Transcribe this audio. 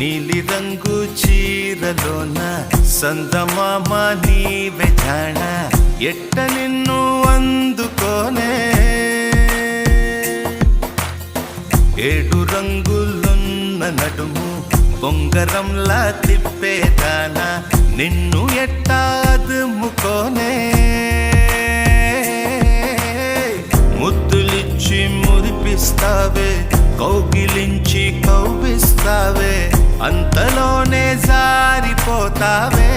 నీలి రంగు చీరలోన సందమామ నీవే జాణ ఎట్ట నిన్ను అందుకోనే ఏడు రంగులున్న నడుము బొంగరంలా తిప్పేదానా నిన్ను ఎట్టా అదుముకోనే ముద్దులిచ్చి మురిపిస్తావే కౌగిలించి కౌగిస్తావే అంతలోనే జారిపోతావే